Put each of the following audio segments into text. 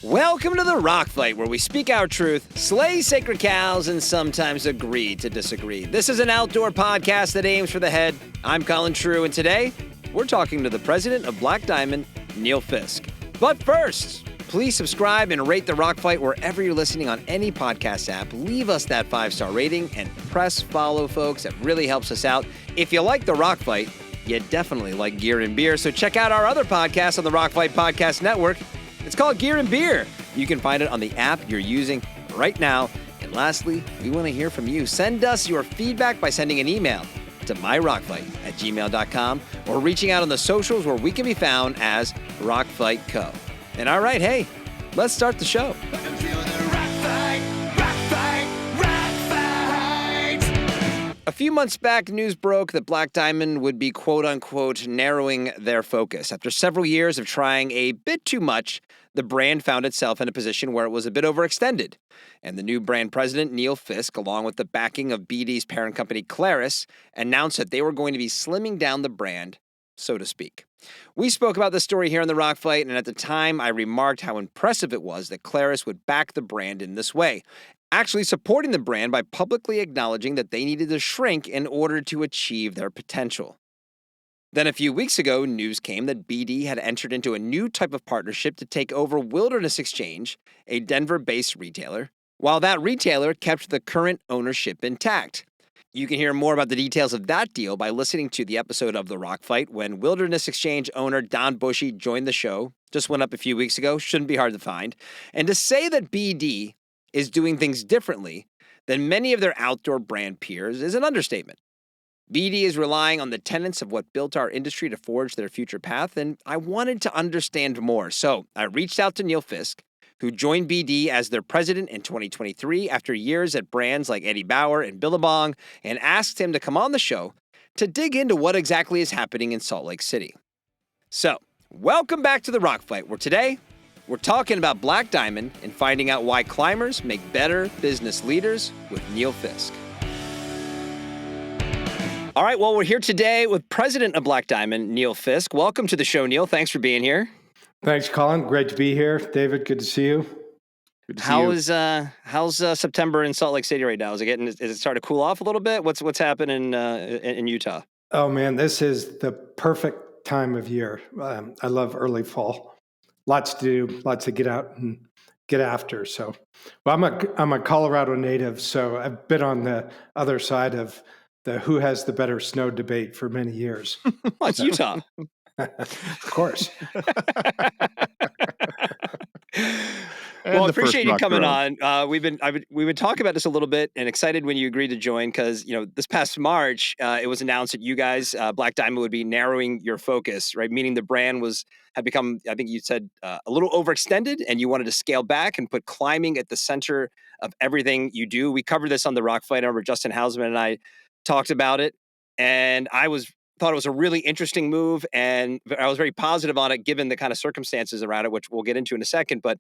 Welcome to the Rock Fight, where we speak our truth, slay sacred cows, and sometimes agree to disagree. This is an outdoor podcast that aims for the head. I'm Colin True, and today we're talking to the president of Black Diamond, Neil Fiske. But first, please subscribe and rate the Rock Fight wherever you're listening on any podcast app. Leave us that 5-star rating and press follow, folks. That really helps us out. If you like the Rock Fight, you definitely like Gear and Beer, so check out our other podcast on the Rock Fight Podcast Network. It's called Gear and Beer. You can find it on the app you're using right now. And lastly, we want to hear from you. Send us your feedback by sending an email to myrockfight@gmail.com or reaching out on the socials where we can be found as Rockfight Co. And all right, hey, let's start the show. A few months back, news broke that Black Diamond would be quote-unquote narrowing their focus. After several years of trying a bit too much, the brand found itself in a position where it was a bit overextended. And the new brand president, Neil Fiske, along with the backing of BD's parent company, Clarus, announced that they were going to be slimming down the brand, so to speak. We spoke about this story here on the Rock Fight, and at the time, I remarked how impressive it was that Clarus would back the brand in this way, actually supporting the brand by publicly acknowledging that they needed to shrink in order to achieve their potential. Then a few weeks ago, news came that BD had entered into a new type of partnership to take over Wilderness Exchange, a Denver-based retailer, while that retailer kept the current ownership intact. You can hear more about the details of that deal by listening to the episode of The Rock Fight when Wilderness Exchange owner Don Bushy joined the show. Just went up a few weeks ago, shouldn't be hard to find. And to say that BD is doing things differently than many of their outdoor brand peers is an understatement. BD is relying on the tenets of what built our industry to forge their future path, and I wanted to understand more. So I reached out to Neil Fiske, who joined BD as their president in 2023 after years at brands like Eddie Bauer and Billabong, and asked him to come on the show to dig into what exactly is happening in Salt Lake City. So, welcome back to the Rock Fight, where today we're talking about Black Diamond and finding out why climbers make better business leaders with Neil Fiske. All right, well, we're here today with President of Black Diamond, Neil Fiske. Welcome to the show, Neil. Thanks for being here. Thanks, Colin. Great to be here. David, good to see you. Good to see you. How's September in Salt Lake City right now? Is it starting to cool off a little bit? What's happening in Utah? Oh man, this is the perfect time of year. I love early fall. Lots to do, lots to get out and get after. So, well, I'm a Colorado native, so I've been on the other side of the who has the better snow debate for many years. Well, it's Utah. Of course. Well, I appreciate you coming on. We've been talking about this a little bit and excited when you agreed to join because, this past March, it was announced that you guys, Black Diamond, would be narrowing your focus, right? Meaning the brand had become, I think you said, a little overextended and you wanted to scale back and put climbing at the center of everything you do. We covered this on the Rock Fight. I remember Justin Hausman and I talked about it, and thought it was a really interesting move, and I was very positive on it given the kind of circumstances around it, which we'll get into in a second. But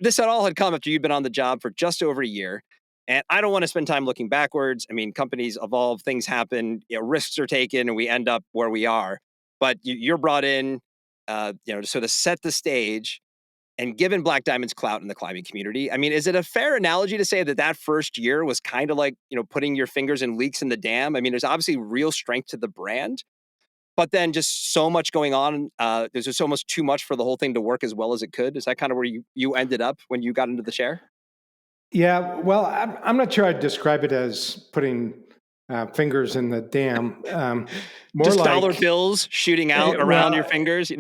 this all had come after you'd been on the job for just over a year, and I don't want to spend time looking backwards. I mean, companies evolve, things happen, risks are taken, and we end up where we are. But you're brought in, to sort of set the stage. And given Black Diamond's clout in the climbing community, I mean, is it a fair analogy to say that first year was kind of like, putting your fingers in leaks in the dam? I mean, there's obviously real strength to the brand, but then just so much going on. There's just almost too much for the whole thing to work as well as it could. Is that kind of where you ended up when you got into the chair? Yeah, well, I'm not sure I'd describe it as putting fingers in the dam. More just like dollar bills shooting out around your fingers.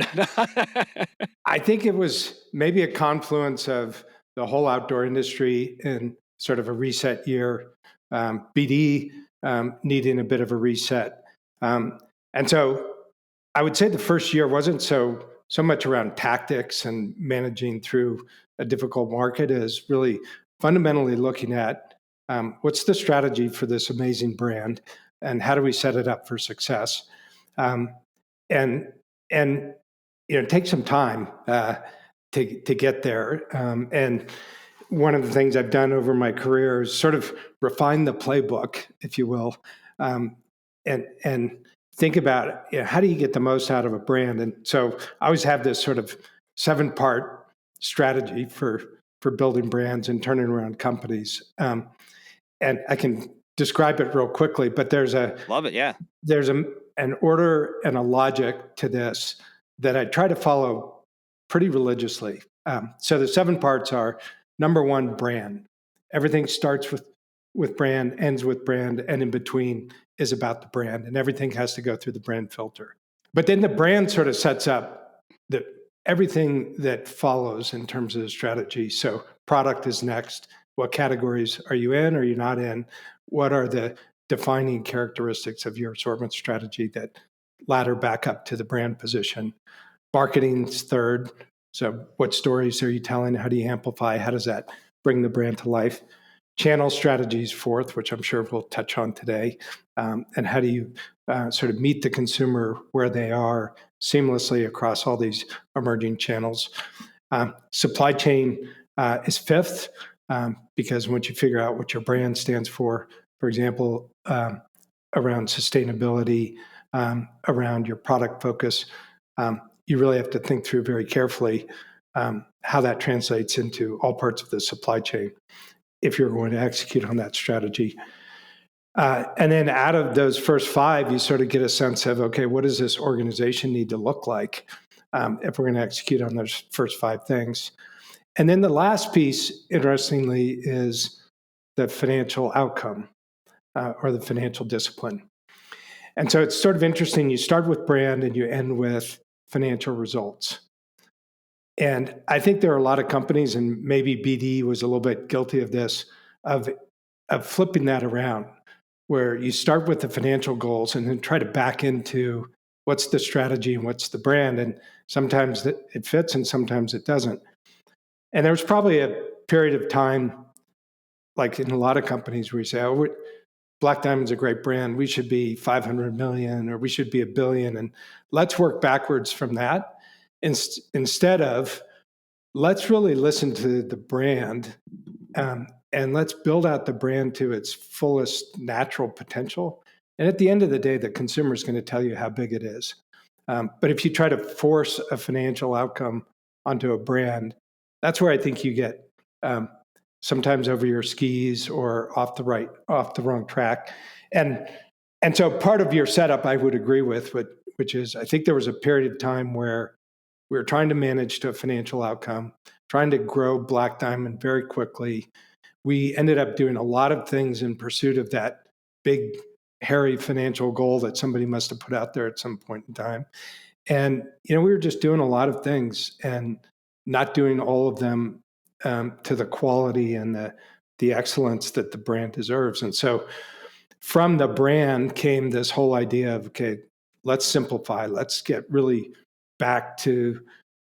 I think it was maybe a confluence of the whole outdoor industry and sort of a reset year. BD needing a bit of a reset, and so I would say the first year wasn't so much around tactics and managing through a difficult market as really fundamentally looking at what's the strategy for this amazing brand and how do we set it up for success? And it takes some time to get there. And one of the things I've done over my career is sort of refine the playbook, if you will, and think about how do you get the most out of a brand. And so I always have this sort of 7-part strategy for building brands and turning around companies. And I can describe it real quickly, but Love it. Yeah. there's an order and a logic to this that I try to follow pretty religiously. So the 7 parts are: number one, brand. Everything starts with brand, ends with brand, and in between is about the brand, and everything has to go through the brand filter. But then the brand sort of sets up the everything that follows in terms of the strategy. So product is next. What categories are you in? Are you not in? What are the defining characteristics of your assortment strategy that ladder back up to the brand position? Marketing's third. So what stories are you telling? How do you amplify? How does that bring the brand to life? Channel strategies fourth, which I'm sure we'll touch on today. And how do you sort of meet the consumer where they are seamlessly across all these emerging channels? Supply chain is fifth, because once you figure out what your brand stands for example, around sustainability, around your product focus, you really have to think through very carefully how that translates into all parts of the supply chain if you're going to execute on that strategy. And then out of those first 5, you sort of get a sense of, okay, what does this organization need to look like if we're going to execute on those first 5 things? And then the last piece, interestingly, is the financial outcome or the financial discipline. And so it's sort of interesting. You start with brand and you end with financial results. And I think there are a lot of companies, and maybe BD was a little bit guilty of this, of flipping that around, where you start with the financial goals and then try to back into what's the strategy and what's the brand. And sometimes it fits and sometimes it doesn't. And there was probably a period of time, like in a lot of companies, where you say, oh, Black Diamond's a great brand. We should be 500 million or we should be $1 billion. And let's work backwards from that instead of let's really listen to the brand and let's build out the brand to its fullest natural potential. And at the end of the day, the consumer is going to tell you how big it is. But if you try to force a financial outcome onto a brand, that's where I think you get sometimes over your skis or off the wrong track. And so part of your setup, I would agree with, which is I think there was a period of time where we were trying to manage to a financial outcome, trying to grow Black Diamond very quickly. We ended up doing a lot of things in pursuit of that big, hairy financial goal that somebody must have put out there at some point in time. And, we were just doing a lot of things and not doing all of them to the quality and the excellence that the brand deserves. And so from the brand came this whole idea of, okay, let's simplify. Let's get really back to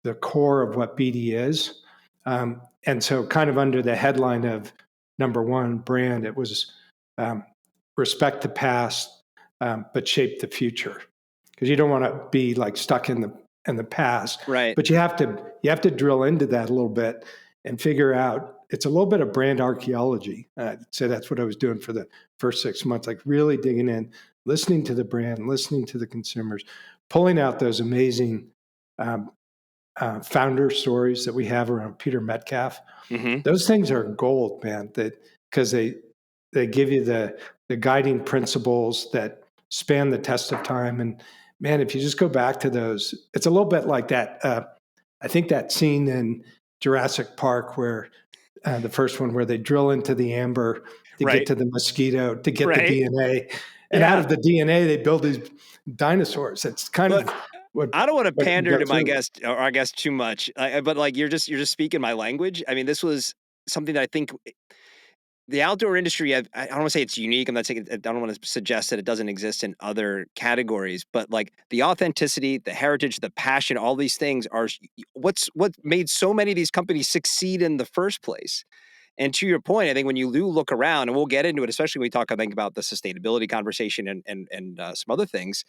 the core of what BD is. And so kind of under the headline of number one, brand, it was respect the past, but shape the future. Because you don't want to be like stuck in the past. Right. But you have to drill into that a little bit and figure out, it's a little bit of brand archaeology. So that's what I was doing for the first 6 months, like really digging in, listening to the brand, listening to the consumers, pulling out those amazing founder stories that we have around Peter Metcalf. Mm-hmm. Those things are gold, man, because they give you the guiding principles that span the test of time. And man, if you just go back to those, it's a little bit like that. I think that scene in Jurassic Park where the first one where they drill into the amber to get to the mosquito, to get the DNA. And out of the DNA, they build these dinosaurs. It's kind of what I don't want to pander to my through. guest or our guest too much, but like you're just speaking my language. I mean, this was something that I think the outdoor industry, I don't want to say it's unique. I'm not saying, I don't want to suggest that it doesn't exist in other categories, but like the authenticity, the heritage, the passion, all these things are what made so many of these companies succeed in the first place. And to your point, I think when you do look around, and we'll get into it, especially when we talk, I think, about the sustainability conversation and some other things,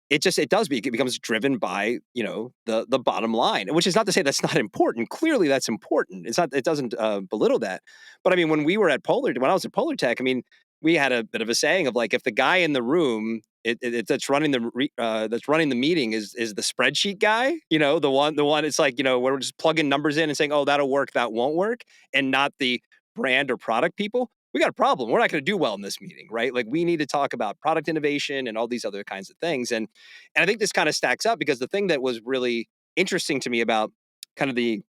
it becomes driven by, the bottom line, which is not to say that's not important. Clearly that's important. It doesn't belittle that. But I mean, when I was at Polar Tech, I mean, we had a bit of a saying of like, if the guy in the room that's running the meeting is the spreadsheet guy, the one it's like, we're just plugging numbers in and saying, oh, that'll work, that won't work, and not the brand or product people. We got a problem. We're not going to do well in this meeting, right? Like, we need to talk about product innovation and all these other kinds of things. And I think this kind of stacks up, because the thing that was really interesting to me about kind of the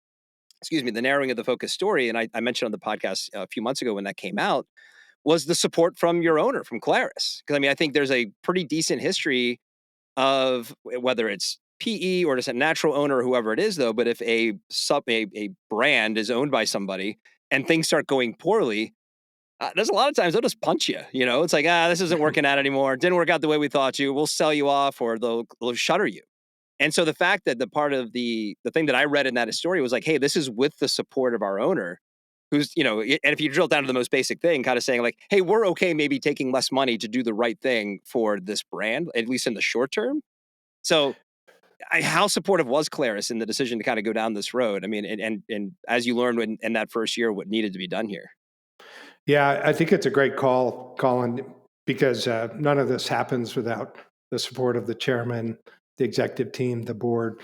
narrowing of the focus story, and I mentioned on the podcast a few months ago when that came out, was the support from your owner, from Claris. Because I think there's a pretty decent history of whether it's PE or just a natural owner or whoever it is, though. But if a brand is owned by somebody and things start going poorly, there's a lot of times they'll just punch you. It's like, this isn't working out anymore. Didn't work out the way we thought you. We'll sell you off, or they'll shutter you. And so the fact that the part of the thing that I read in that story was like, hey, this is with the support of our owner, who's, and if you drill down to the most basic thing, kind of saying like, hey, we're okay maybe taking less money to do the right thing for this brand, at least in the short term. So how supportive was Claris in the decision to kind of go down this road? I mean, and as you learned in that first year, what needed to be done here? Yeah, I think it's a great call, Colin, because none of this happens without the support of the chairman, the executive team, the board.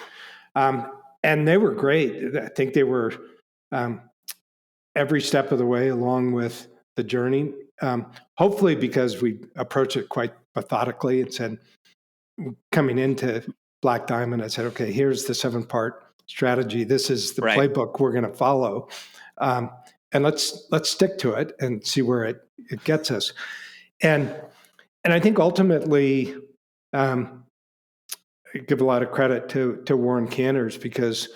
And they were great. I think they were every step of the way along with the journey. Hopefully, because we approached it quite methodically and said, coming into Black Diamond, I said, okay, here's the 7-part strategy. This is the playbook we're going to follow. And let's stick to it and see where it gets us. And I think ultimately, I give a lot of credit to Warren Canners, because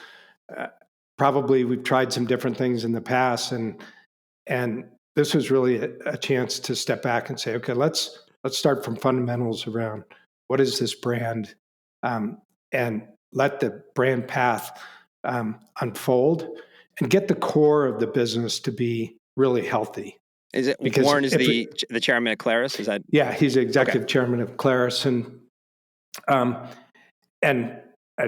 probably we've tried some different things in the past, and this was really a chance to step back and say, okay, let's start from fundamentals around what is this brand, and let the brand path unfold, and get the core of the business to be really healthy. Is it because Warren is the chairman of Claris? Is that? Yeah, he's the executive chairman of Claris, and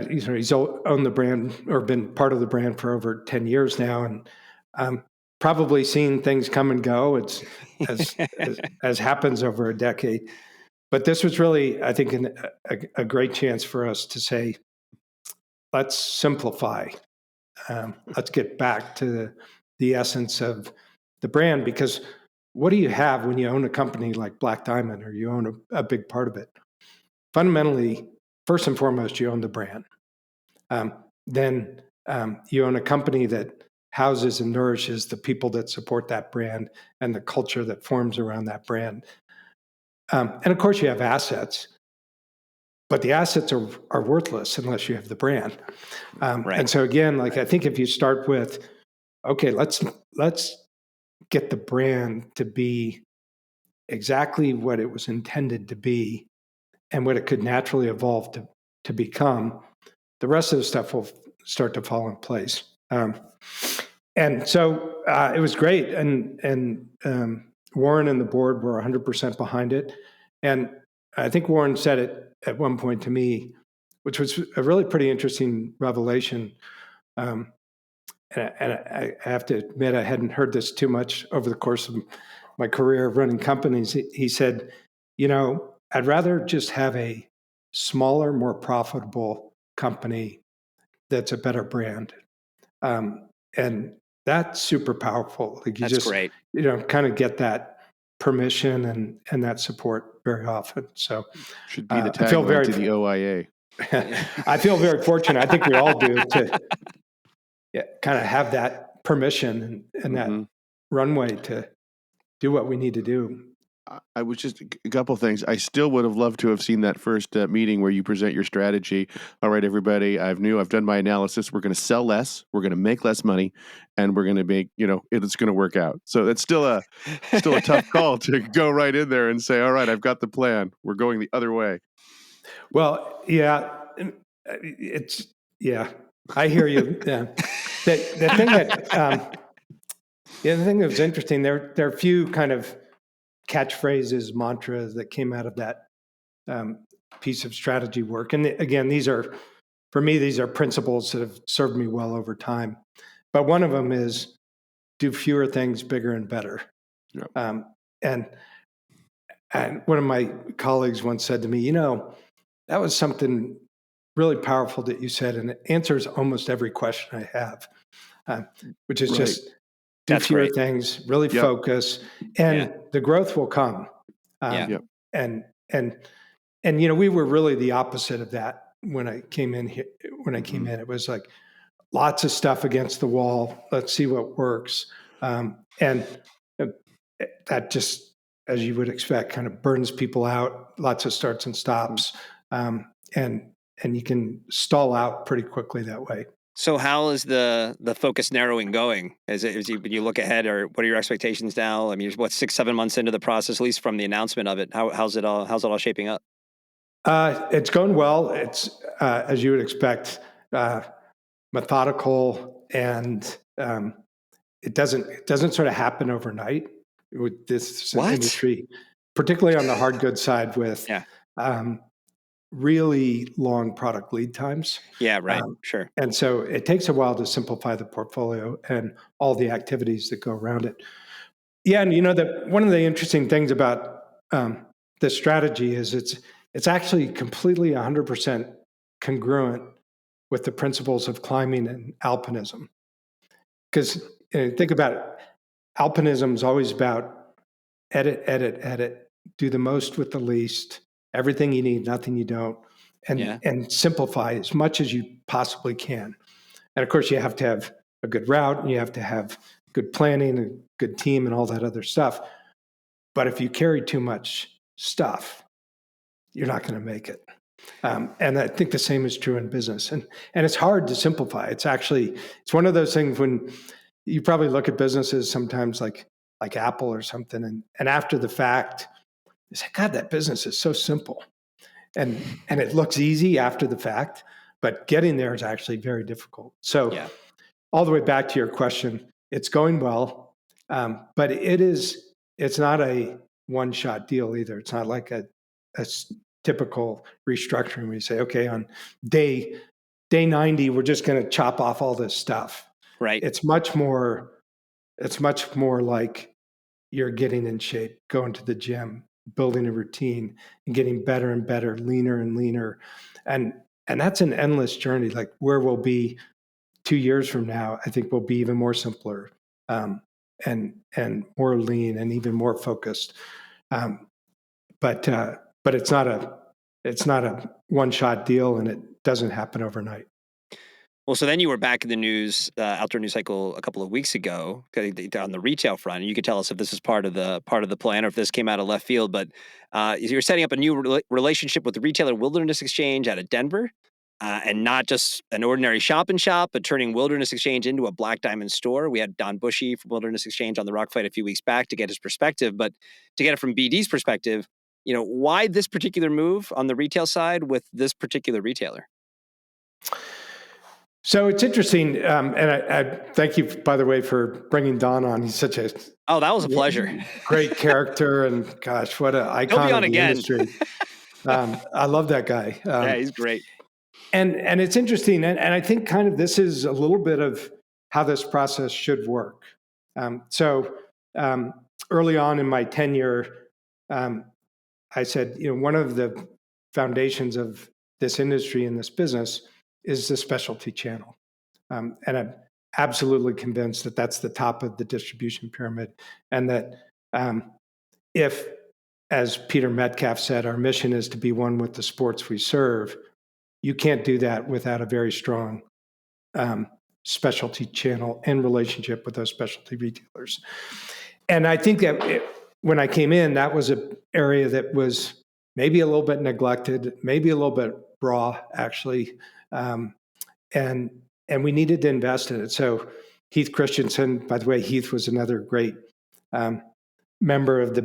he's owned the brand or been part of the brand for over 10 years now, and probably seen things come and go. It's as happens over a decade. But this was really, I think, a great chance for us to say, let's simplify. Let's get back to the essence of the brand, because what do you have when you own a company like Black Diamond, or you own a big part of it? Fundamentally, first and foremost, you own the brand. Then you own a company that houses and nourishes the people that support that brand and the culture that forms around that brand. And of course, you have assets, but the assets are worthless unless you have the brand. And so again, like, I think if you start with, okay, let's get the brand to be exactly what it was intended to be and what it could naturally evolve to become, the rest of the stuff will start to fall in place. And so it was great. And Warren and the board were 100% behind it. And I think Warren said it at one point to me, which was a really pretty interesting revelation. And I have to admit, I hadn't heard this too much over the course of my career of running companies. He said, I'd rather just have a smaller, more profitable company that's a better brand. And that's super powerful. Like, that's great. Kind of get that permission and that support very often. So should be the tagline to the OIA. I feel very fortunate. I think we all do, to kind of have that permission and that runway to do what we need to do. I was just a couple things. I still would have loved to have seen that first meeting where you present your strategy. All right, everybody, I've done my analysis. We're going to sell less. We're going to make less money, and we're going to make, it's going to work out. So it's still a tough call to go right in there and say, all right, I've got the plan. We're going the other way. Well, yeah, I hear you. The thing that, the thing that was interesting, there are a few kind of catchphrases, mantras that came out of that piece of strategy work. And again, these are principles that have served me well over time. But one of them is do fewer things bigger and better. Yep. And And one of my colleagues once said to me, that was something really powerful that you said, and it answers almost every question I have, which is Right. just do That's fewer great. things, really Yep. focus, and the growth will come. Yeah. Yep. And we were really the opposite of that when I came in here. When I came in, it was like lots of stuff against the wall. Let's see what works. And that just, as you would expect, kind of burns people out. Lots of starts and stops, and you can stall out pretty quickly that way. So how is the focus narrowing going? When you look ahead, or what are your expectations now? I mean, what, 6-7 months into the process, at least from the announcement of it? How's it all shaping up? It's going well. It's as you would expect, methodical, and it doesn't sort of happen overnight with this What? industry, particularly on the hard goods side with Yeah. really long product lead times. Yeah, right. Sure. And so it takes a while to simplify the portfolio and all the activities that go around it. Yeah, and that one of the interesting things about this strategy is it's actually completely 100% congruent with the principles of climbing and alpinism. Because think about it, alpinism is always about edit, edit, edit, do the most with the least, everything you need, nothing you don't, and simplify as much as you possibly can. And of course, you have to have a good route, and you have to have good planning, a good team, and all that other stuff. But if you carry too much stuff, you're not going to make it. And I think the same is true in business. And it's hard to simplify. It's one of those things when you probably look at businesses sometimes like Apple or something, and after the fact, you say, God, that business is so simple. And it looks easy after the fact, but getting there is actually very difficult. So all the way back to your question, it's going well, but it's not a one-shot deal either. It's not like a typical restructuring where you say, okay, on day 90, we're just going to chop off all this stuff. Right. It's much more like you're getting in shape, going to the gym, building a routine, and getting better and better, leaner and leaner. And that's an endless journey. Like where we'll be 2 years from now, I think we'll be even more simpler, and more lean and even more focused. But it's not a one-shot deal, and it doesn't happen overnight. Well, so then you were back in the news, outdoor news cycle a couple of weeks ago on the retail front, and you could tell us if this is part of the plan or if this came out of left field. But you're setting up a new relationship with the retailer Wilderness Exchange out of Denver, and not just an ordinary shop and shop, but turning Wilderness Exchange into a Black Diamond store. We had Don Bushy from Wilderness Exchange on the Rock Fight a few weeks back to get his perspective, but to get it from BD's perspective, why this particular move on the retail side with this particular retailer? So it's interesting, and I thank you, by the way, for bringing Don on. He's such a that was a pleasure. Great character, and gosh, what an He'll be icon on of the again. industry. I love that guy. Yeah, he's great. And it's interesting, and I think kind of this is a little bit of how this process should work. So early on in my tenure, I said, one of the foundations of this industry and this business is the specialty channel. And I'm absolutely convinced that that's the top of the distribution pyramid. And that if, as Peter Metcalf said, our mission is to be one with the sports we serve, you can't do that without a very strong specialty channel and relationship with those specialty retailers. And I think that when I came in, that was an area that was maybe a little bit neglected, maybe a little bit raw, actually. And we needed to invest in it. So Heath Christensen, by the way, Heath was another great member of the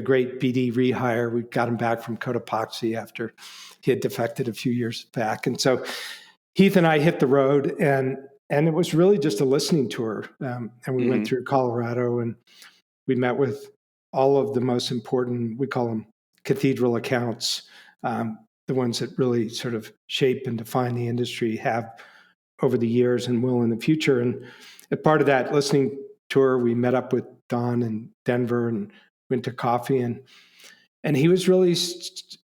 great BD rehire. We got him back from Cotopaxi after he had defected a few years back. And so Heath and I hit the road, and it was really just a listening tour. And we went through Colorado, and we met with all of the most important, we call them cathedral accounts, the ones that really sort of shape and define the industry, have over the years and will in the future. And as part of that listening tour, we met up with Don in Denver, and went to coffee, and he was really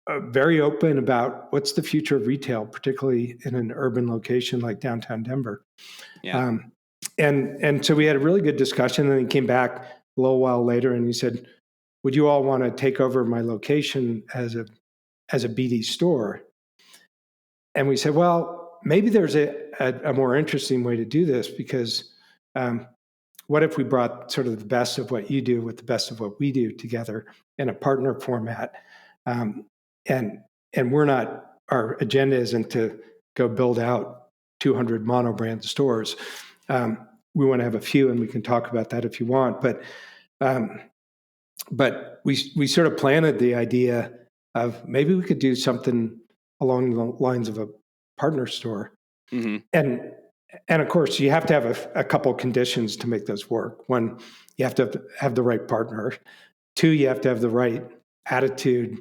very open about what's the future of retail, particularly in an urban location like downtown Denver. Yeah. And so we had a really good discussion, and he came back a little while later and he said, would you all want to take over my location as a BD store? And we said, well, maybe there's a more interesting way to do this, because what if we brought sort of the best of what you do with the best of what we do together in a partner format? And we're not, our agenda isn't to go build out 200 monobrand stores. We want to have a few, and we can talk about that if you want. But we sort of planted the idea of maybe we could do something along the lines of a partner store. Mm-hmm. And of course, you have to have a couple conditions to make those work. One, you have to have the right partner. Two, you have to have the right attitude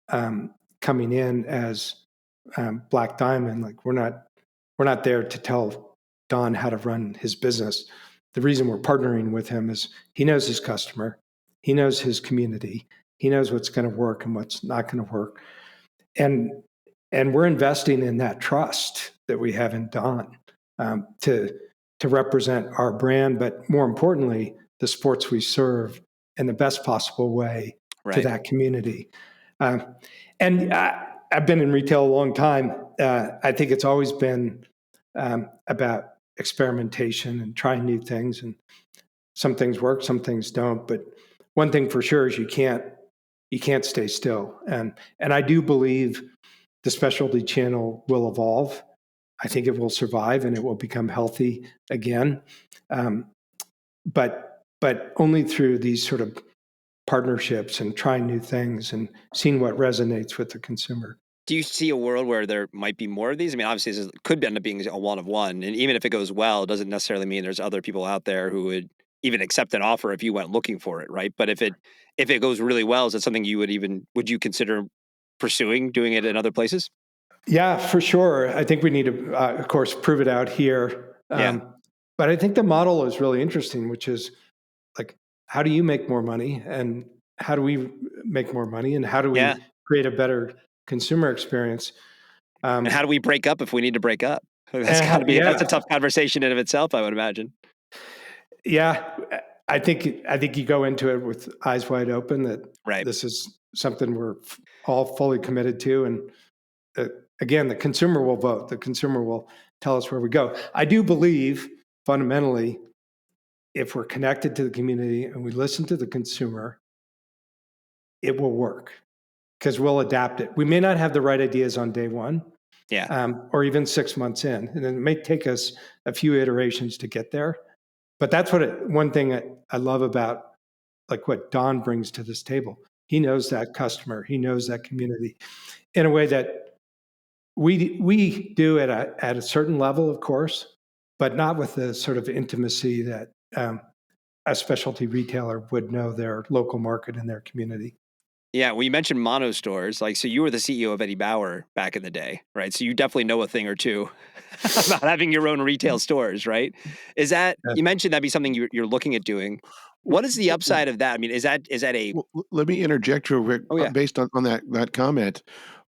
coming in as Black Diamond. Like we're not there to tell Don how to run his business. The reason we're partnering with him is he knows his customer, he knows his community, he knows what's going to work and what's not going to work, and we're investing in that trust that we have in Don to represent our brand, but more importantly, the sports we serve in the best possible way to that community. And I've been in retail a long time. I think it's always been about experimentation and trying new things. And some things work, some things don't. But one thing for sure is you can't stay still. And I do believe the specialty channel will evolve. I think it will survive and it will become healthy again. But only through these sort of partnerships and trying new things and seeing what resonates with the consumer. Do you see a world where there might be more of these? I mean, obviously, this could end up being a one of one, and even if it goes well, it doesn't necessarily mean there's other people out there who would even accept an offer if you went looking for it, right? But if it goes really well, is it something would you consider pursuing doing it in other places? Yeah, for sure. I think we need to, of course, prove it out here. But I think the model is really interesting, which is like, how do you make more money, and how do we make more money, and how do we create a better consumer experience? And how do we break up if we need to break up? That's got to be that's a tough conversation in of itself, I would imagine. Yeah, I think you go into it with eyes wide open that this is something we're all fully committed to, and again, the consumer will vote. The consumer will tell us where we go. I do believe fundamentally, if we're connected to the community and we listen to the consumer, it will work because we'll adapt it. We may not have the right ideas on day one, or even 6 months in, and it may take us a few iterations to get there. But that's one thing I love about like what Don brings to this table. He knows that customer, he knows that community in a way that we do at a certain level, of course, but not with the sort of intimacy that a specialty retailer would know their local market and their community. Yeah, well, you mentioned mono stores. Like, so you were the CEO of Eddie Bauer back in the day, right? So you definitely know a thing or two about having your own retail stores, right? Is that, you mentioned that'd be something you're looking at doing. What is the upside of that? I mean, is that a... Well, let me interject real quick based on that comment.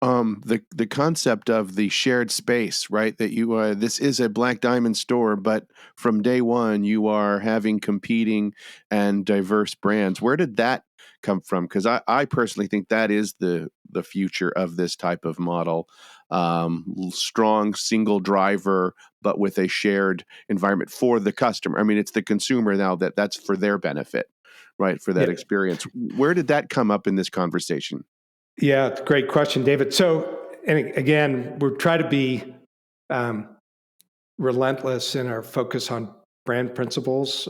The concept of the shared space, right? That you this is a Black Diamond store, but from day one you are having competing and diverse brands. Where did that come from? Because I personally think that is the future of this type of model. Strong single driver, but with a shared environment for the customer. I mean, it's the consumer now that's for their benefit, right? For that experience. Where did that come up in this conversation? Yeah, great question, David. So, and again, we're trying to be relentless in our focus on brand principles.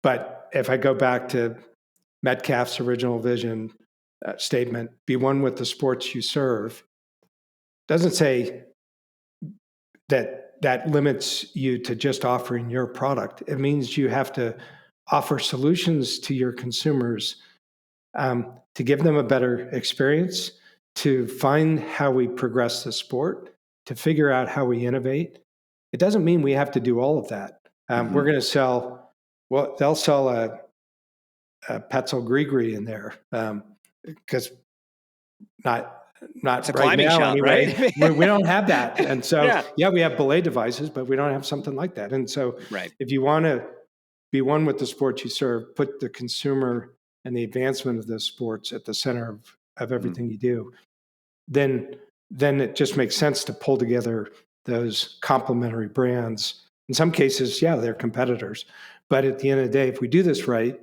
But if I go back to Metcalf's original vision statement, be one with the sports you serve, doesn't say that limits you to just offering your product. It means you have to offer solutions to your consumers to give them a better experience, to find how we progress the sport, to figure out how we innovate. It doesn't mean we have to do all of that. We're going to sell, they'll sell Petzl Grigri in there, because not It's a right climbing now shop, anyway. right? We don't have that, and so Yeah. we have belay devices, but we don't have something like that. And so, Right. if you want to be one with the sports you serve, put the consumer and the advancement of those sports at the center of everything you do, then it just makes sense to pull together those complementary brands. In some cases, yeah, they're competitors, but at the end of the day, if we do this right,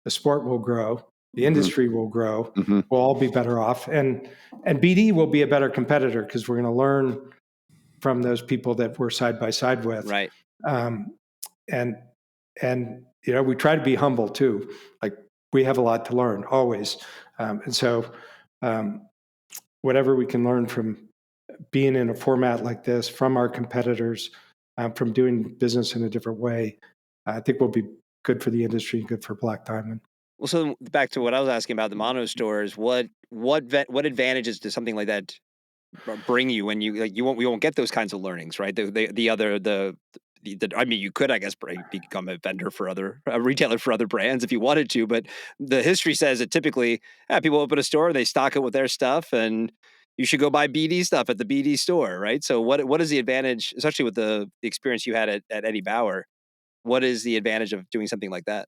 the sport will grow, the industry will grow, we'll all be better off, and BD will be a better competitor because we're going to learn from those people that we're side by side with, Right. And we try to be humble too. Like, we have a lot to learn always, and so whatever we can learn from being in a format like this, from our competitors, from doing business in a different way, I think will be good for the industry and good for Black Diamond. Well, so back to what I was asking about the mono stores, what advantages does something like that bring you when we won't get those kinds of learnings, right? I mean, you could, I guess, become a vendor for a retailer for other brands if you wanted to, but the history says that typically, people open a store, they stock it with their stuff, and you should go buy BD stuff at the BD store, right? So what is the advantage, especially with the experience you had at Eddie Bauer? What is the advantage of doing something like that?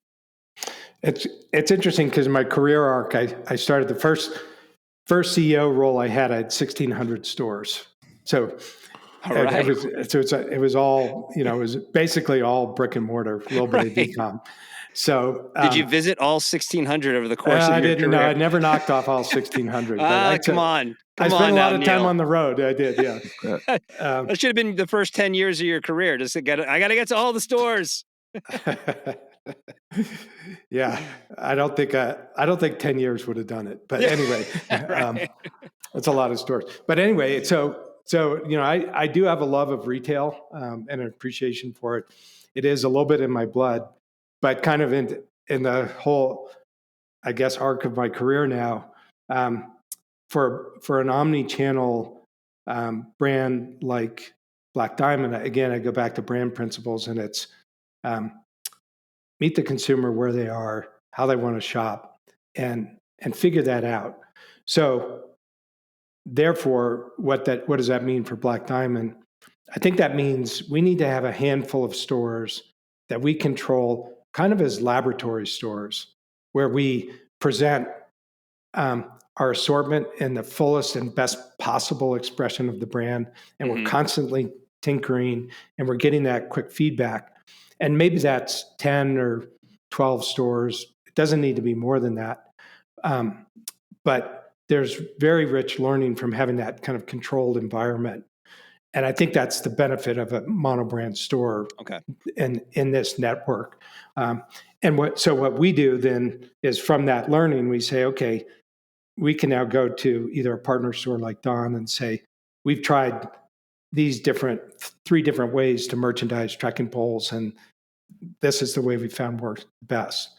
It's interesting because in my career arc, I started the first CEO role I had 1,600 stores. So All right. it was all, it was basically all brick and mortar, a little bit of Right. e-com. So Did you visit all 1,600 over the course of I your didn't. career? No, I never knocked off all 1,600. But Come on. I Come spent on a now, lot of time Neil. on the road. I did, yeah. That should have been the first 10 years of your career. I got to get to all the stores. Yeah, I don't think 10 years would have done it. But anyway, Right. that's a lot of stores. But anyway, so I do have a love of retail, and an appreciation for it. It is a little bit in my blood, but kind of in the whole, I guess, arc of my career now, for an omni-channel brand like Black Diamond, again, I go back to brand principles, and it's meet the consumer where they are, how they want to shop, and figure that out. So therefore, what does that mean for Black Diamond? I think that means we need to have a handful of stores that we control kind of as laboratory stores, where we present our assortment in the fullest and best possible expression of the brand. And we're constantly tinkering, and we're getting that quick feedback. And maybe that's 10 or 12 stores. It doesn't need to be more than that. But there's very rich learning from having that kind of controlled environment. And I think that's the benefit of a monobrand store in this network. And what we do then is, from that learning, we say, okay, we can now go to either a partner store like Don and say, we've tried these three different ways to merchandise trekking poles, and this is the way we found works best.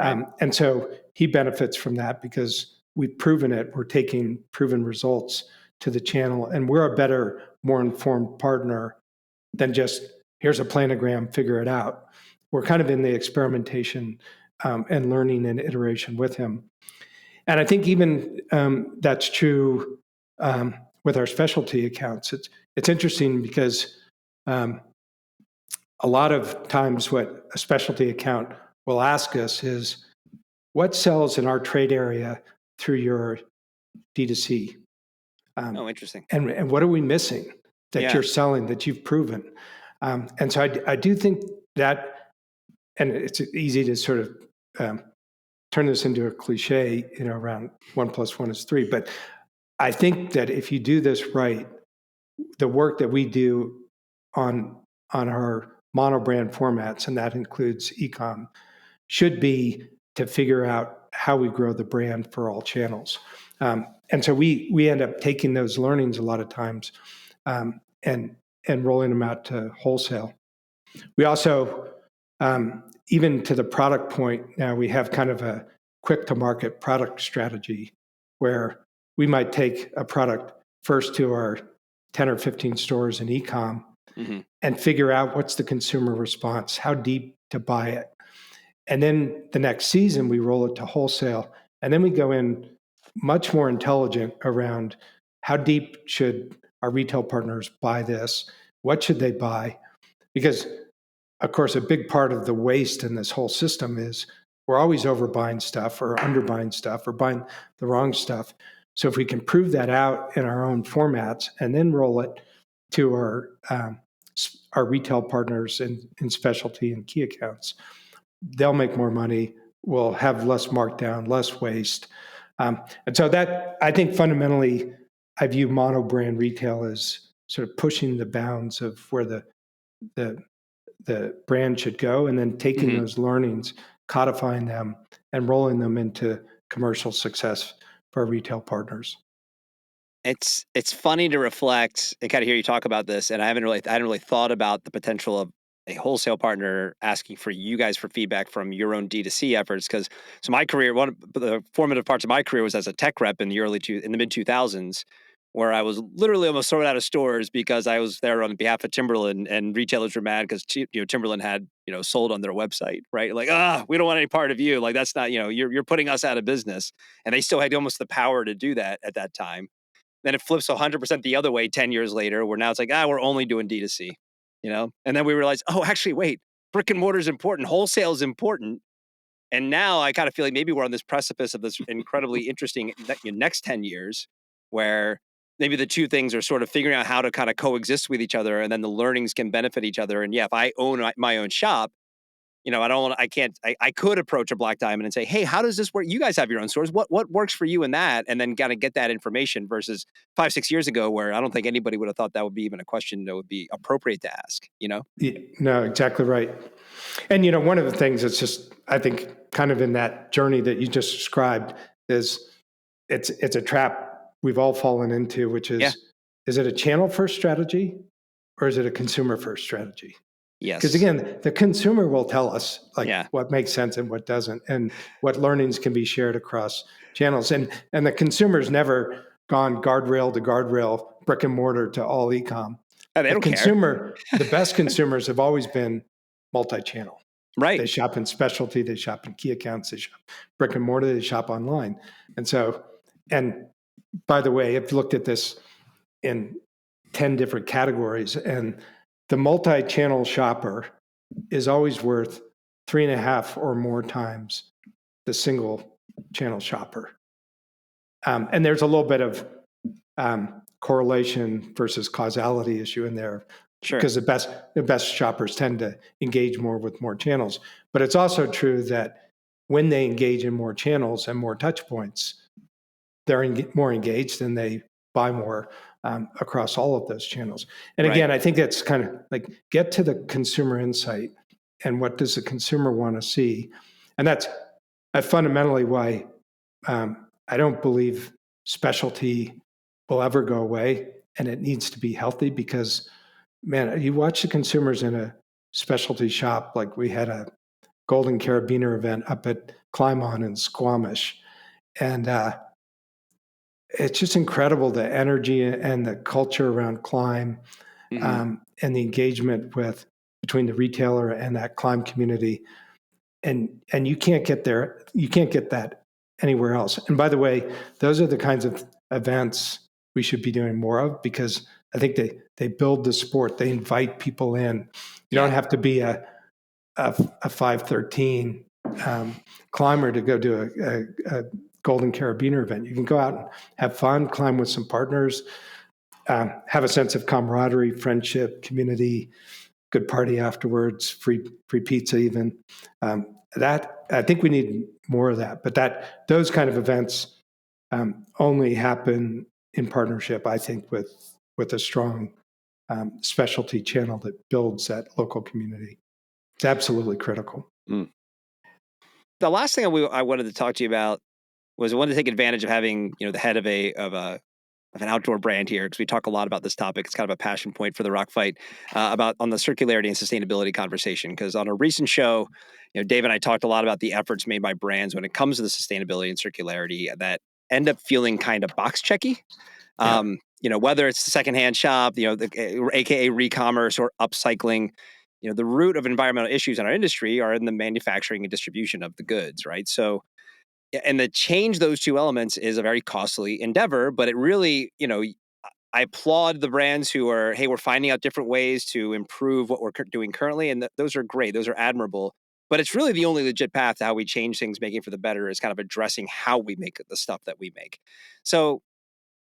Right. And so he benefits from that because we've proven it. We're taking proven results to the channel, and we're a better, more informed partner than just, here's a planogram, figure it out. We're kind of in the experimentation and learning and iteration with him. And I think even that's true with our specialty accounts. It's interesting because a lot of times what a specialty account will ask us is, what sells in our trade area through your D2C? Interesting. And what are we missing that you're selling, that you've proven? And so I do think that, and it's easy to sort of turn this into a cliche, around 1 + 1 is 3. But I think that if you do this right, the work that we do on our monobrand formats, and that includes e-com, should be to figure out how we grow the brand for all channels. And so we end up taking those learnings a lot of times and rolling them out to wholesale. We also, even to the product point, now we have kind of a quick to market product strategy where we might take a product first to our 10 or 15 stores in e-com and figure out what's the consumer response, how deep to buy it. And then the next season, we roll it to wholesale. And then we go in much more intelligent around how deep should our retail partners buy this? What should they buy? Because, of course, a big part of the waste in this whole system is we're always overbuying stuff or underbuying stuff or buying the wrong stuff. So if we can prove that out in our own formats and then roll it to our retail partners in specialty and key accounts, they'll make more money. We'll have less markdown, less waste. And so that, I think fundamentally, I view mono brand retail as sort of pushing the bounds of where the brand should go, and then taking those learnings, codifying them, and rolling them into commercial success for our retail partners. It's funny to reflect and kind of hear you talk about this, and I hadn't really thought about the potential of a wholesale partner asking for you guys for feedback from your own D2C efforts. Because my career, one of the formative parts of my career was as a tech rep in the mid 2000s, where I was literally almost thrown out of stores because I was there on behalf of Timberland, and retailers were mad because Timberland had sold on their website, right? Like, we don't want any part of you. Like, that's not, you're putting us out of business, and they still had almost the power to do that at that time. Then it flips 100% the other way 10 years later, where now it's like, we're only doing D2C, And then we realize, actually, wait, brick and mortar is important. Wholesale is important. And now I kind of feel like maybe we're on this precipice of this incredibly interesting next 10 years where maybe the two things are sort of figuring out how to kind of coexist with each other, and then the learnings can benefit each other. And yeah, if I own my own shop, I could approach a Black Diamond and say, hey, how does this work? You guys have your own stores. What works for you in that? And then kind of get that information versus 5-6 years ago, where I don't think anybody would have thought that would be even a question that would be appropriate to ask, Yeah, no, exactly right. And, one of the things that's just, I think, kind of in that journey that you just described is it's a trap we've all fallen into, which is, is it a channel first strategy or is it a consumer first strategy? Yes. Because again, the consumer will tell us what makes sense and what doesn't, and what learnings can be shared across channels. And the consumer's never gone guardrail to guardrail, brick and mortar to all e-com. They don't care. The best consumers have always been multi-channel. Right. They shop in specialty, they shop in key accounts, they shop brick and mortar, they shop online. And by the way, I've looked at this in 10 different categories, and the multi-channel shopper is always worth 3.5 or more times the single channel shopper. And there's a little bit of correlation versus causality issue in there. Sure. Because the best shoppers tend to engage more with more channels. But it's also true that when they engage in more channels and more touch points, they're more engaged and they buy more across all of those channels. And again, I think it's kind of like get to the consumer insight and what does the consumer want to see. And that's fundamentally why I don't believe specialty will ever go away, and it needs to be healthy because, man, you watch the consumers in a specialty shop, like we had a Golden Carabiner event up at Climb On in Squamish. And it's just incredible, the energy and the culture around Climb, and the engagement between the retailer and that Climb community. And you can't get there. You can't get that anywhere else. And by the way, those are the kinds of events we should be doing more of, because I think they build the sport. They invite people in. You don't have to be a 513 climber to go to a Golden Carabiner event. You can go out and have fun, climb with some partners, have a sense of camaraderie, friendship, community, good party afterwards, free pizza even. That I think we need more of that. But those kind of events only happen in partnership, I think, with a strong specialty channel that builds that local community. It's absolutely critical. The last thing I wanted to talk to you about was I wanted to take advantage of having the head of an outdoor brand here, because we talk a lot about this topic. It's kind of a passion point for the Rock Fight about on the circularity and sustainability conversation. Because on a recent show, Dave and I talked a lot about the efforts made by brands when it comes to the sustainability and circularity that end up feeling kind of box checky. Whether it's the secondhand shop, aka re-commerce or upcycling. the root of environmental issues in our industry are in the manufacturing and distribution of the goods, right? So, and to change those two elements is a very costly endeavor, but it really, I applaud the brands who are, hey, we're finding out different ways to improve what we're doing currently. And those are great. Those are admirable. But it's really the only legit path to how we change things, making for the better, is kind of addressing how we make the stuff that we make. So,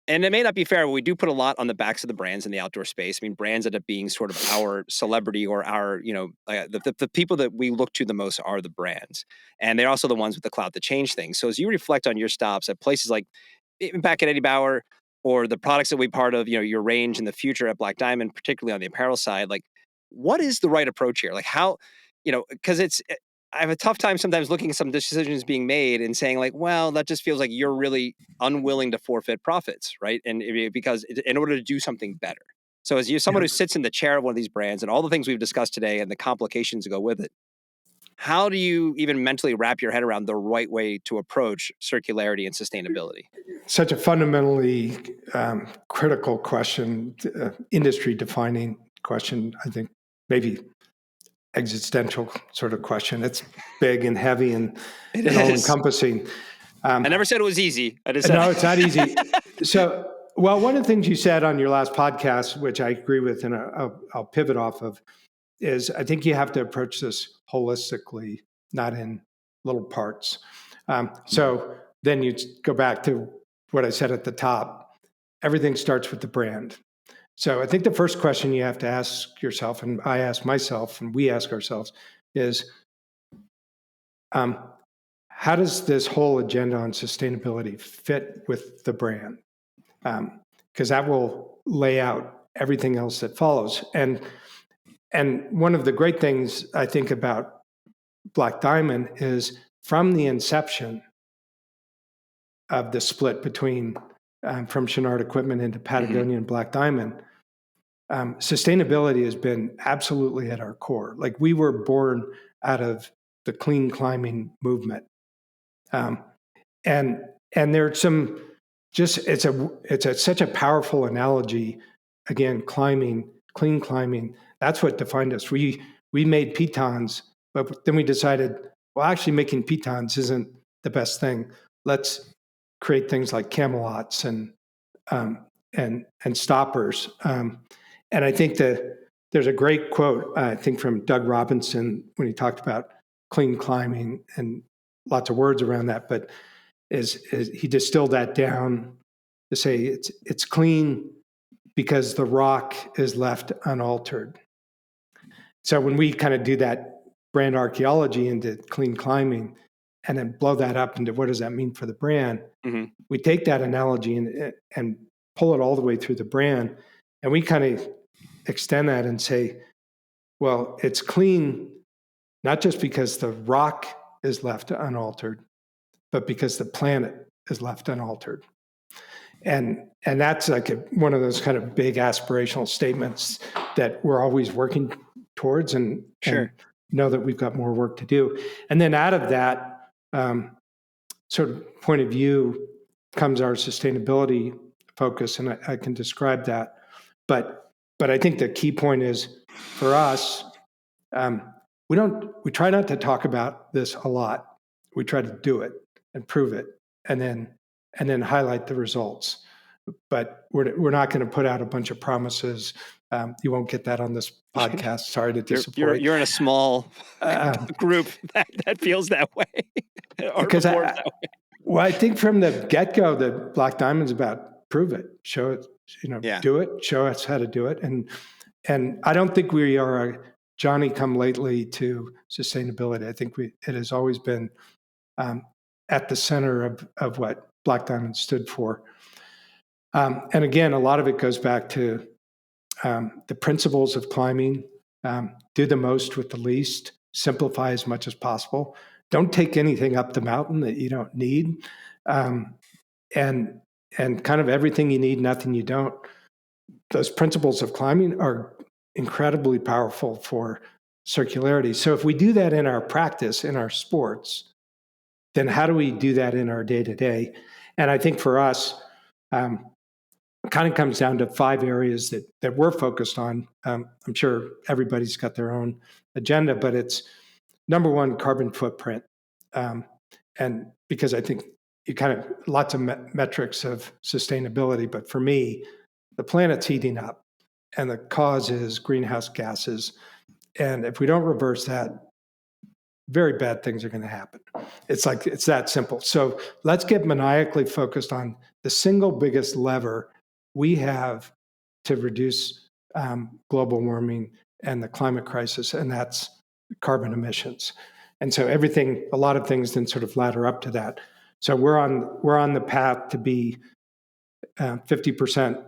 and it may not be fair, but we do put a lot on the backs of the brands in the outdoor space. I mean, brands end up being sort of our celebrity, or our, the people that we look to the most are the brands. And they're also the ones with the clout to change things. So as you reflect on your stops at places like back at Eddie Bauer, or the products that we part of, your range in the future at Black Diamond, particularly on the apparel side, like, what is the right approach here? Like, how, because I have a tough time sometimes looking at some decisions being made and saying, like, well, that just feels like you're really unwilling to forfeit profits, right? And because in order to do something better. So as someone who sits in the chair of one of these brands, and all the things we've discussed today and the complications that go with it, how do you even mentally wrap your head around the right way to approach circularity and sustainability? Such a fundamentally critical question, industry defining question, I think maybe existential sort of question. It's big and heavy and all encompassing. I never said it was easy. No, it's not easy. So, well, one of the things you said on your last podcast, which I agree with, and I'll pivot off of, is I think you have to approach this holistically, not in little parts. So then you go back to what I said at the top. Everything starts with the brand. So I think the first question you have to ask yourself, and I ask myself, and we ask ourselves, is how does this whole agenda on sustainability fit with the brand? Because that will lay out everything else that follows. And one of the great things I think about Black Diamond is from the inception of the split between from Chenard Equipment into Patagonia and Black Diamond, sustainability has been absolutely at our core. Like, we were born out of the clean climbing movement. And there's some it's such a powerful analogy. Again, clean climbing, that's what defined us. We made pitons, but then we decided, well, actually making pitons isn't the best thing. Let's create things like camelots and stoppers. And I think that there's a great quote, I think, from Doug Robinson when he talked about clean climbing, and lots of words around that, but is he distilled that down to say it's clean because the rock is left unaltered. So when we kind of do that brand archaeology into clean climbing and then blow that up into what does that mean for the brand, we take that analogy and pull it all the way through the brand, and we kind of extend that and say, well, it's clean not just because the rock is left unaltered, but because the planet is left unaltered. And that's like one of those kind of big aspirational statements that we're always working towards, and know that we've got more work to do. And then out of that sort of point of view comes our sustainability focus, and I can describe that. But I think the key point is, for us, we try not to talk about this a lot. We try to do it and prove it, and then highlight the results. But we're not going to put out a bunch of promises. You won't get that on this podcast. Sorry to disappoint. You're in a small group that feels that way. Because well, I think from the get-go, the Black Diamond's about prove it, show it, do it, show us how to do it. And I don't think we are a Johnny-come-lately to sustainability. I think it has always been at the center of what Black Diamond stood for. And again, a lot of it goes back to the principles of climbing. Do the most with the least, simplify as much as possible. Don't take anything up the mountain that you don't need. And kind of everything you need, nothing you don't. Those principles of climbing are incredibly powerful for circularity. So if we do that in our practice, in our sports, then how do we do that in our day-to-day? And I think for us, kind of comes down to 5 areas that we're focused on. I'm sure everybody's got their own agenda, but it's number one, carbon footprint. And because I think you kind of lots of metrics of sustainability, but for me, the planet's heating up and the cause is greenhouse gases. And if we don't reverse that, very bad things are going to happen. It's that simple. So let's get maniacally focused on the single biggest lever we have to reduce global warming and the climate crisis, and that's carbon emissions. And so a lot of things then sort of ladder up to that. So we're on the path to be 50%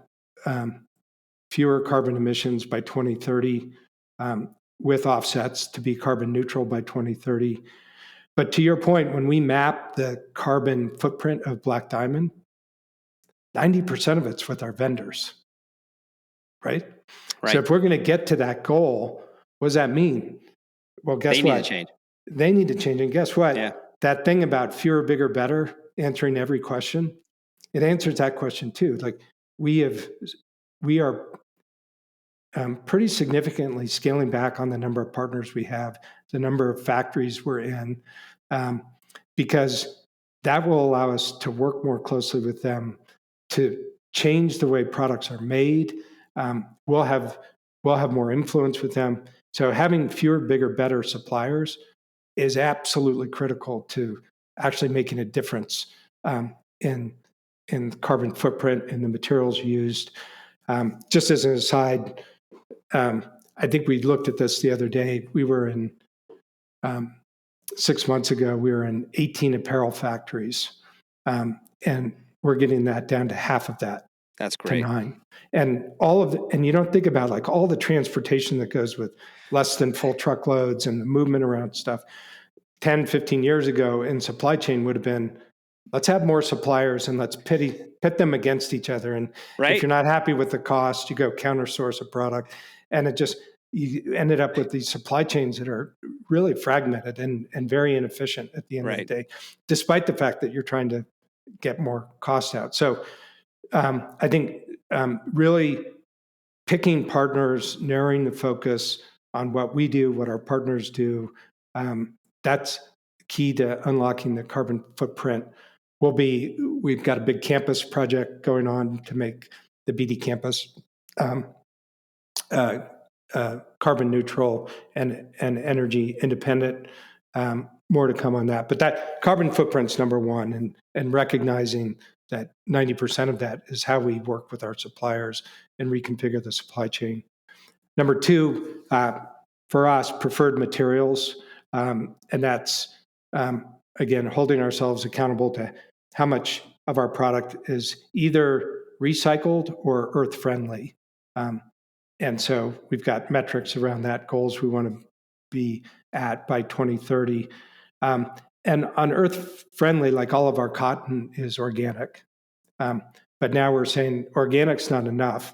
fewer carbon emissions by 2030, with offsets to be carbon neutral by 2030. But to your point, when we map the carbon footprint of Black Diamond, 90% of it's with our vendors, right? So if we're going to get to that goal, what does that mean? Well, guess what? They need to change. They need to change. And guess what? Yeah. That thing about fewer, bigger, better, answering every question, it answers that question too. Like we are pretty significantly scaling back on the number of partners we have, the number of factories we're in, because that will allow us to work more closely with them to change the way products are made. We'll have more influence with them. So having fewer, bigger, better suppliers is absolutely critical to actually making a difference in carbon footprint and the materials used. Just as an aside, I think we looked at this the other day. We were in 6 months ago. We were in 18 apparel factories, and we're getting that down to half of that. That's great. To 9. And and you don't think about like all the transportation that goes with less than full truckloads and the movement around stuff. 10, 15 years ago in supply chain would have been, let's have more suppliers and let's pit them against each other. And if you're not happy with the cost, you go counter source a product. And you ended up with these supply chains that are really fragmented and very inefficient at the end of the day, despite the fact that you're trying to get more cost out. So I think really picking partners, narrowing the focus on what we do, what our partners do, that's key to unlocking the carbon footprint. We've got a big campus project going on to make the BD campus carbon neutral and energy independent. More to come on that. But that carbon footprint's number one, and recognizing that 90% of that is how we work with our suppliers and reconfigure the supply chain. Number two, for us, preferred materials. And that's, again, holding ourselves accountable to how much of our product is either recycled or earth-friendly. And so we've got metrics around that, goals we want to be at by 2030. And on earth-friendly, like all of our cotton is organic. But now we're saying organic's not enough.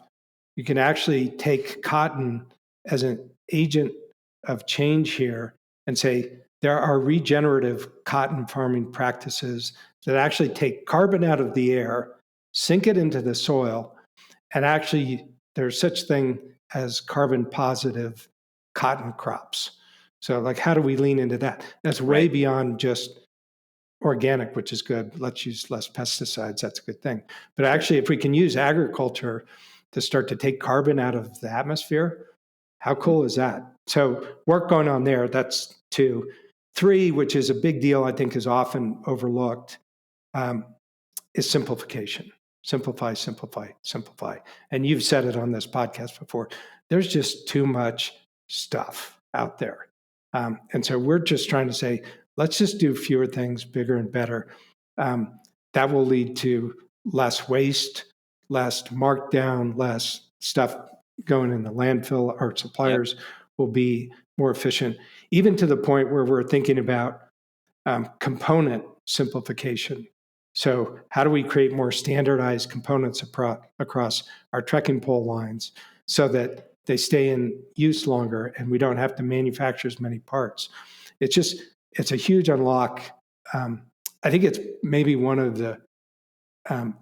You can actually take cotton as an agent of change here and say there are regenerative cotton farming practices that actually take carbon out of the air, sink it into the soil, and actually there's such thing as carbon positive cotton crops. So like, how do we lean into that? That's way beyond just organic, which is good. Let's use less pesticides. That's a good thing. But actually, if we can use agriculture to start to take carbon out of the atmosphere, how cool is that? So work going on there. That's 2. 3, which is a big deal, I think is often overlooked, is simplification. Simplify, simplify, simplify. And you've said it on this podcast before. There's just too much stuff out there. And so we're just trying to say, let's just do fewer things, bigger and better. That will lead to less waste, less markdown, less stuff going in the landfill. Our suppliers will be more efficient, even to the point where we're thinking about component simplification. So how do we create more standardized components across our trekking pole lines so that they stay in use longer and we don't have to manufacture as many parts? It's a huge unlock. I think it's maybe one of the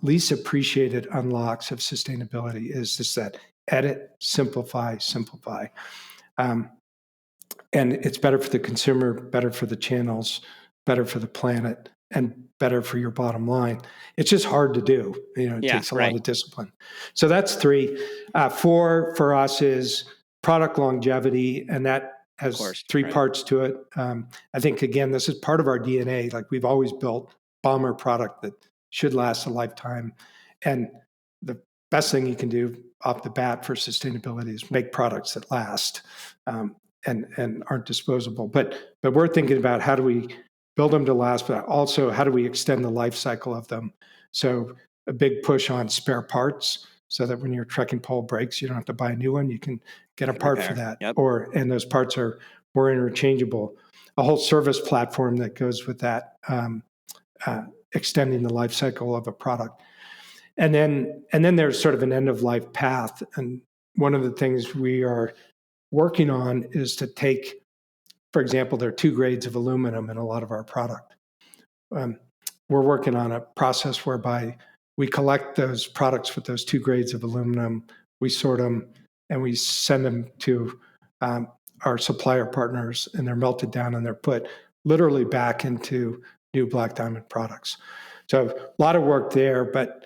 least appreciated unlocks of sustainability is just that edit, simplify, simplify. And it's better for the consumer, better for the channels, better for the planet, and better for your bottom line. It's just hard to do. It takes a lot of discipline. So that's 3. 4 for us is product longevity, and that has 3 parts to it. I think, again, this is part of our DNA. Like, we've always built bomber product that should last a lifetime. And the best thing you can do off the bat for sustainability is make products that last. And aren't disposable. But we're thinking about how do we build them to last, but also how do we extend the life cycle of them. So a big push on spare parts, so that when your trekking pole breaks, you don't have to buy a new one. You can get a part for that. Yep. And those parts are more interchangeable. A whole service platform that goes with that, extending the life cycle of a product. And then there's sort of an end of life path. And one of the things we are working on is to take, for example, there are 2 grades of aluminum in a lot of our product. We're working on a process whereby we collect those products with those 2 grades of aluminum, we sort them, and we send them to our supplier partners, and they're melted down and they're put literally back into new Black Diamond products. So a lot of work there, but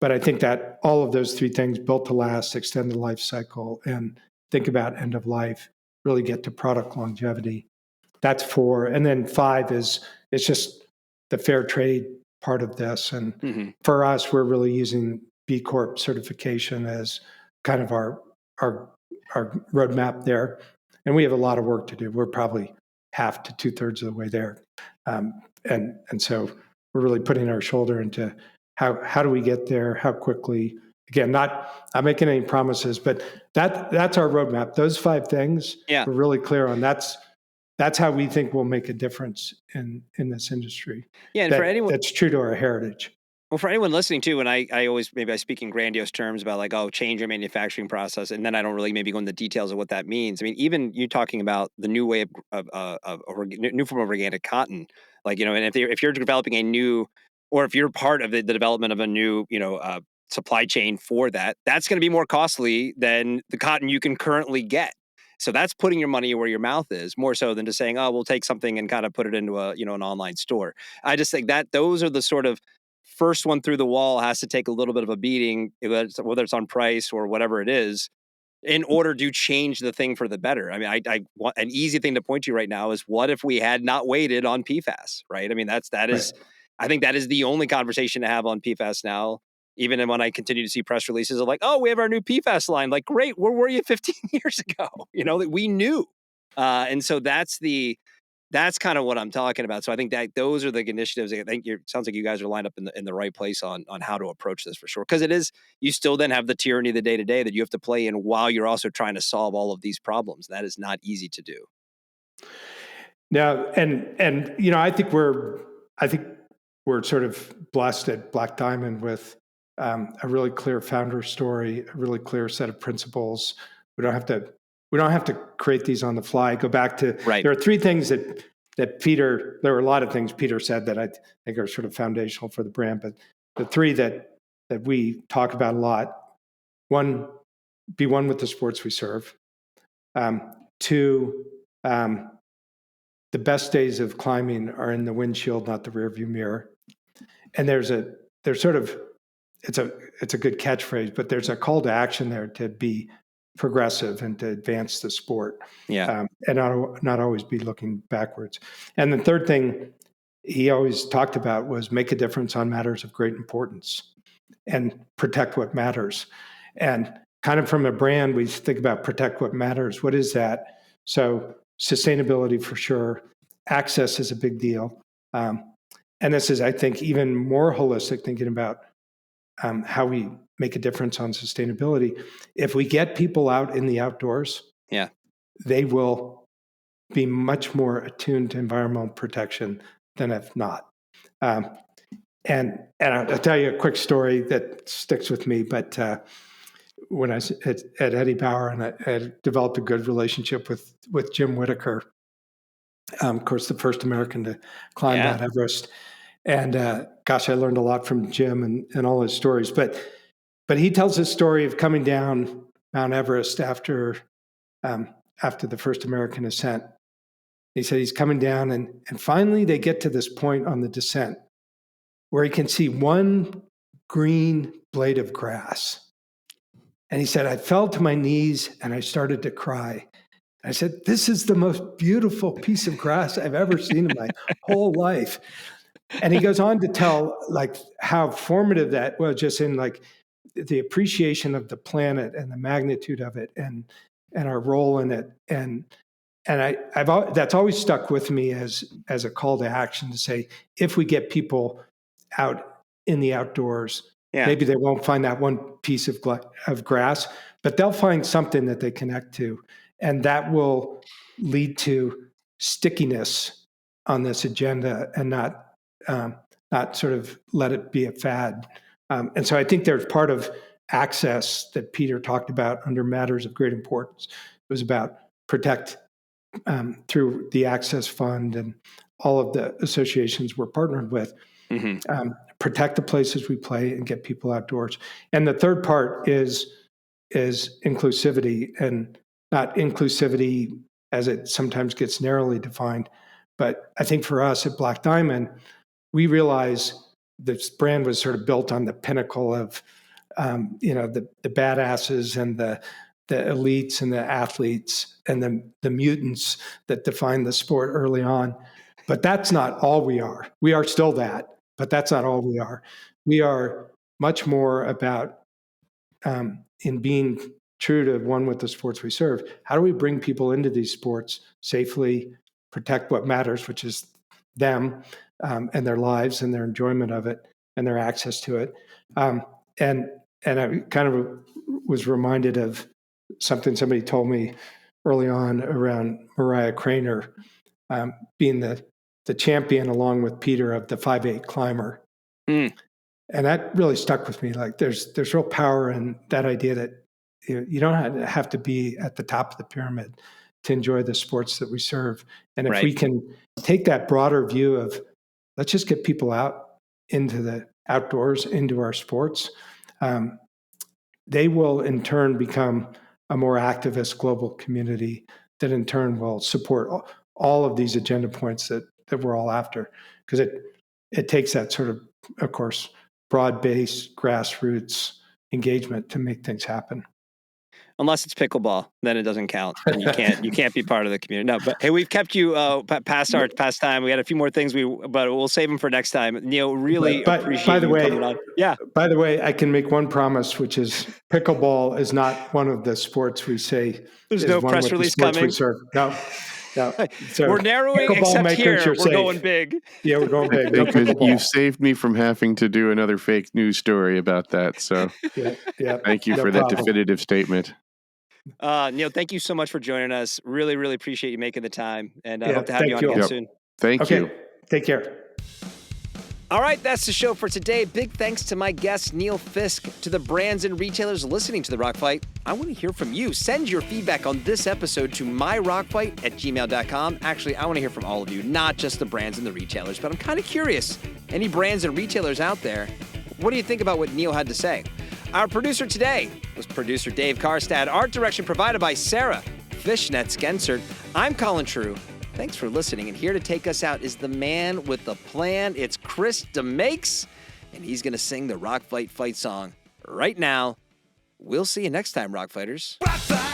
I think that all of those 3 things, built to last, extend the life cycle, and think about end of life, really get to product longevity. That's 4. And then 5 is, it's just the fair trade part of this. And for us, we're really using B Corp certification as kind of our roadmap there. And we have a lot of work to do. We're probably half to 2/3 of the way there. And so we're really putting our shoulder into how do we get there, how quickly. Again, not making any promises, but that's our roadmap. Those 5 things, we're really clear on. That's how we think we'll make a difference in this industry. Yeah, and for anyone that's true to our heritage. Well, for anyone listening too, and I always, maybe I speak in grandiose terms about like, oh, change your manufacturing process, and then I don't really maybe go into the details of what that means. I mean, even you talking about the new way of new form of organic cotton, like, and if you're developing a new, or if you're part of the development of a new, supply chain for that, that's going to be more costly than the cotton you can currently get. So that's putting your money where your mouth is, more so than just saying, oh, we'll take something and kind of put it into an online store. I just think that those are the sort of first one through the wall has to take a little bit of a beating, whether it's on price or whatever it is, in order to change the thing for the better. I mean, I want an easy thing to point to right now is, what if we had not waited on PFAS, right? I mean, that is, right. I think that is the only conversation to have on PFAS now. Even when I continue to see press releases of like, oh, we have our new PFAS line. Like, great, where were you 15 years ago? That we knew. And so that's kind of what I'm talking about. So I think that those are the initiatives. I think it sounds like you guys are lined up in the right place on how to approach this for sure. Because it is, you still then have the tyranny of the day to day that you have to play in while you're also trying to solve all of these problems. That is not easy to do. No, and I think we're sort of blessed at Black Diamond with a really clear founder story, a really clear set of principles. We don't have to create these on the fly. Go back to, right. There are 3 things that Peter, there were a lot of things Peter said that I think are sort of foundational for the brand, but the 3 that we talk about a lot: 1, be one with the sports we serve. 2, the best days of climbing are in the windshield, not the rearview mirror. And there's sort of, it's a good catchphrase, but there's a call to action there to be progressive and to advance the sport. Yeah. And not always be looking backwards. And the 3rd thing he always talked about was make a difference on matters of great importance and protect what matters. And kind of from a brand, we think about protect what matters. What is that? So sustainability for sure. Access is a big deal. And this is, I think, even more holistic, thinking about how we make a difference on sustainability. If we get people out in the outdoors, they will be much more attuned to environmental protection than if not. And I'll tell you a quick story that sticks with me. But when I was at Eddie Bauer, and I had developed a good relationship with Jim Whittaker, of course, the first American to climb Mount Everest. And gosh, I learned a lot from Jim and all his stories. But he tells his story of coming down Mount Everest after the first American ascent. He said he's coming down, and finally they get to this point on the descent where he can see one green blade of grass. And he said, I fell to my knees and I started to cry. I said, this is the most beautiful piece of grass I've ever seen in my whole life. And he goes on to tell like how formative that was, just in like the appreciation of the planet and the magnitude of it and our role in it. And that's always stuck with me as a call to action to say, if we get people out in the outdoors, maybe they won't find that one piece of grass, but they'll find something that they connect to. And that will lead to stickiness on this agenda and not sort of let it be a fad. And so I think there's part of access that Peter talked about under matters of great importance. It was about protect through the Access Fund and all of the associations we're partnered with, protect the places we play and get people outdoors. And the third part is inclusivity, and not inclusivity as it sometimes gets narrowly defined. But I think for us at Black Diamond, we realize this brand was sort of built on the pinnacle of, the badasses and the elites and the athletes and the mutants that define the sport early on. But that's not all we are. We are still that, but that's not all we are. We are much more about, in being true to one with the sports we serve, how do we bring people into these sports safely, protect what matters, which is them and their lives and their enjoyment of it and their access to it. And I kind of was reminded of something somebody told me early on around Mariah Craner being the champion along with Peter of the 5'8" climber. And that really stuck with me. Like there's real power in that idea that you don't have to be at the top of the pyramid to enjoy the sports that we serve. And if we can take that broader view of let's just get people out into the outdoors, into our sports, they will in turn become a more activist global community that in turn will support all of these agenda points that we're all after. Because it takes that sort of course, broad-based grassroots engagement to make things happen. Unless it's pickleball, then it doesn't count, and you can't be part of the community. No, but hey, we've kept you past time. We had a few more things, but we'll save them for next time. Neil, really appreciate you coming on. Yeah. By the way, I can make one promise, which is pickleball is not one of the sports we say. There's no press release coming. No. So we're narrowing, except here we're safe. Going big. Yeah, we're going big. Because you saved me from having to do another fake news story about that. So thank you for that definitive statement. Neil, thank you so much for joining us. Really, really appreciate you making the time, and I hope to have you on again soon. Thank you. Take care. All right, that's the show for today. Big thanks to my guest, Neil Fiske, to the brands and retailers listening to The Rock Fight. I want to hear from you. Send your feedback on this episode to myrockfight@gmail.com. Actually, I want to hear from all of you, not just the brands and the retailers, but I'm kind of curious. Any brands and retailers out there, what do you think about what Neil had to say? Our producer today was producer Dave Karstad. Art direction provided by Sarah Fishnet Skensert. I'm Colin True. Thanks for listening, and here to take us out is the man with the plan. It's Chris DeMakes, and he's going to sing the Rock Fight song right now. We'll see you next time, Rock Fighters. Rock Fight!